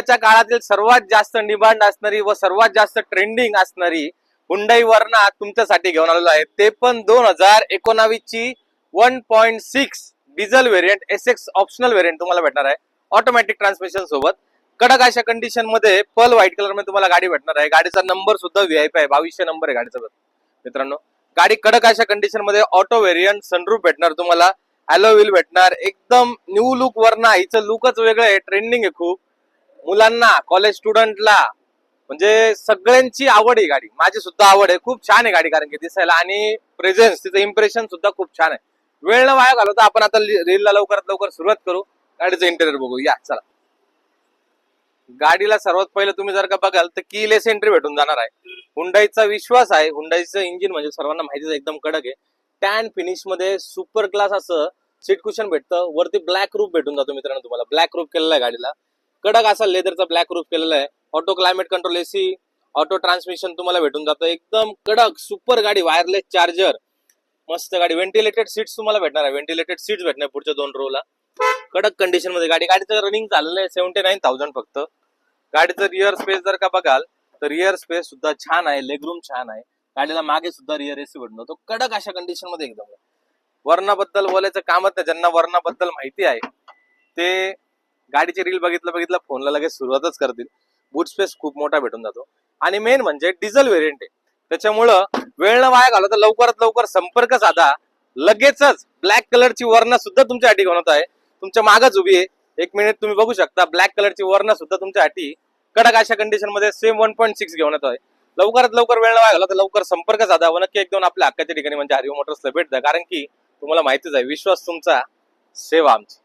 सध्याच्या काळातील सर्वात जास्त डिमांड असणारी व सर्वात जास्त ट्रेंडिंग असणारी हुंडई वर्ना तुमच्यासाठी घेऊन आलेलो आहे, ते पण 2019 ची 1.6 diesel variant SX optional variant तुम्हाला भेटणार आहे ऑटोमॅटिक ट्रान्समिशन सोबत. कडक अशा कंडिशन मध्ये पर्ल व्हाईट कलर मध्ये तुम्हाला गाडी भेटणार आहे. गाडीचा नंबर सुद्धा VIP आहे, 2200 नंबर आहे गाडीचा मित्रांनो. गाडी कडक अशा कंडिशन मध्ये ऑटो व्हेरियंट सनरूफ भेटणार तुम्हाला, अॅलो व्हील भेटणार, एकदम न्यू लुक वर्ना. हिचं लुकच वेगळं आहे, ट्रेंडिंग आहे खूप. मुलांना, कॉलेज स्टुडंटला म्हणजे सगळ्यांची आवड आहे गाडी. माझी सुद्धा आवड आहे, खूप छान आहे गाडी कारण की दिसायला आणि प्रेझेन्स तिचं इम्प्रेशन सुद्धा खूप छान आहे. वेळ न वाया घालवता आपण आता रीलला लवकरात लवकर सुरुवात करू. गाडीचं इंटेरियर बघू या चला. गाडीला सर्वात पहिले तुम्ही जर का बघाल तर कीलेस एंट्री भेटून जाणार आहे. हुंडाईचा विश्वास आहे. हुंडाईचं इंजिन म्हणजे सर्वांना माहितीच आहे, एकदम कडक आहे. टॅन फिनिश मध्ये सुपर क्लास असं सीट कुशन भेटतं. वरती ब्लॅक रूफ भेटून जातो मित्रांनो तुम्हाला. ब्लॅक रूफ केलेला आहे गाडीला, कडक असा लेदरचा ब्लॅक रूफ केलेला आहे. Auto climate control AC, auto transmission तुम्हाला भेटून जातं. एकदम कडक सुपर गाडी, वायरलेस चार्जर, मस्त गाडी. व्हेंटिलेटेड सीट्स तुम्हाला भेटणार आहे, व्हेंटिलेटेड सीट्स भेटणार पुढच्या 2 रोला. कडक कंडिशन मध्ये गाडी. गाडीचं रनिंग झालेलं आहे 79,000 फक्त. गाडीचं रिअर स्पेस जर का बघाल तर रिअर स्पेस सुद्धा छान आहे, लेग रूम छान आहे. गाडीला मागे सुद्धा रिअर AC भेटून जातो. कडक अशा कंडिशन मध्ये एकदम. वर्णाबद्दल बोलायचं कामच नाही. ज्यांना वर्णाबद्दल माहिती आहे ते गाडीची रील बघितलं फोनला लगेच सुरुवातच करतील. बूट स्पेस खूप मोठा भेटून जातो आणि मेन म्हणजे डिझेल व्हेरियंट आहे, त्याच्यामुळं वेळ न वाया घालवता लवकरात लवकर संपर्क साधा. लगेचच ब्लॅक कलरची वर्णा सुद्धा तुमच्यासाठी घेऊन आहे. तुमच्या मागच उभी आहे, 1 मिनिट तुम्ही बघू शकता. ब्लॅक कलरची वर्णा सुद्धा तुमच्यासाठी कडक अशा कंडिशन मध्ये सेम 1.6 घेऊन येतोय. लवकरात लवकर वेळ न वाया घालवता लवकर संपर्क साधा व नक्की 1-2 आपल्या हक्काच्या ठिकाणी म्हणजे हरिओम मोटर्सला भेट द्या, कारण की तुम्हाला माहितीच आहे विश्वास तुमचा, सेवा आमची.